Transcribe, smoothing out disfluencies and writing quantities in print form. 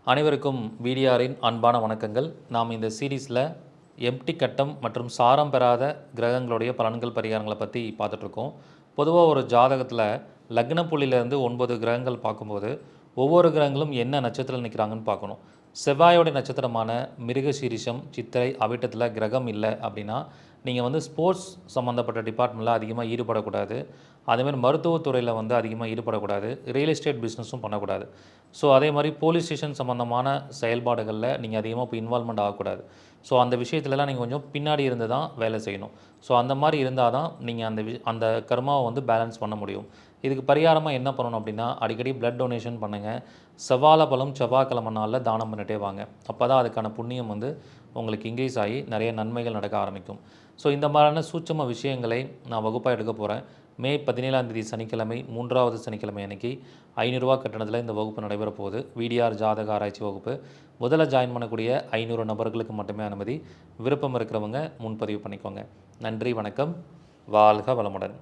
அனைவருக்கும் விடிஆரின் அன்பான வணக்கங்கள். நாம் இந்த சீரீஸில் எம்டி கட்டம் மற்றும் சாரம் பெறாத கிரகங்களுடைய பலன்கள் பரிகாரங்களை பற்றி பார்த்துட்ருக்கோம். பொதுவாக ஒரு ஜாதகத்தில் லக்ன புள்ளியிலேருந்து 9 கிரகங்கள் பார்க்கும்போது ஒவ்வொரு கிரகங்களும் என்ன நட்சத்திரத்தில் நிற்கிறாங்கன்னு பார்க்கணும். செவ்வாயோடைய நட்சத்திரமான மிருகசீரிஷம், சித்திரை, அவிட்டத்தில் கிரகம் இல்லை அப்படின்னா நீங்கள் ஸ்போர்ட்ஸ் சம்மந்தப்பட்ட டிபார்ட்மெண்ட்டில் அதிகமாக ஈடுபடக்கூடாது. அதேமாதிரி மருத்துவத்துறையில் அதிகமாக ஈடுபடக்கூடாது. ரியல் எஸ்டேட் பிஸ்னஸும் பண்ணக்கூடாது. ஸோ அதே மாதிரி போலீஸ் ஸ்டேஷன் சம்மந்தமான செயல்பாடுகளில் நீங்கள் அதிகமாக இப்போ இன்வால்மெண்ட் ஆகக்கூடாது. ஸோ அந்த விஷயத்துலலாம் நீங்கள் கொஞ்சம் பின்னாடி இருந்து தான் வேலை செய்யணும். ஸோ அந்த மாதிரி இருந்தால் தான் நீங்கள் அந்த கர்மாவை பேலன்ஸ் பண்ண முடியும். இதுக்கு பரிகாரமாக என்ன பண்ணணும் அப்படின்னா, அடிக்கடி பிளட் டொனேஷன் பண்ணுங்கள். செவ்வாழை பழம் செவ்வாய்க்கிழமை நாளில் தானம் பண்ணிட்டே வாங்க. அப்போ தான் அதுக்கான புண்ணியம் உங்களுக்கு இன்க்ரீஸ் ஆகி நிறைய நன்மைகள் நடக்க ஆரம்பிக்கும். ஸோ இந்த மாதிரியான சூட்சம விஷயங்களை நான் வகுப்பாக எடுக்க போகிறேன். மே 17 சனிக்கிழமை, 3வது சனிக்கிழமை அன்றைக்கி ரூ. 500 கட்டணத்தில் இந்த வகுப்பு நடைபெற போகுது. விடிஆர் ஜாதக ஆராய்ச்சி வகுப்பு. முதல்ல ஜாயின் பண்ணக்கூடிய 500 நபர்களுக்கு மட்டுமே அனுமதி. விருப்பம் இருக்கிறவங்க முன்பதிவு பண்ணிக்கோங்க. நன்றி, வணக்கம். வாழ்க வளமுடன்.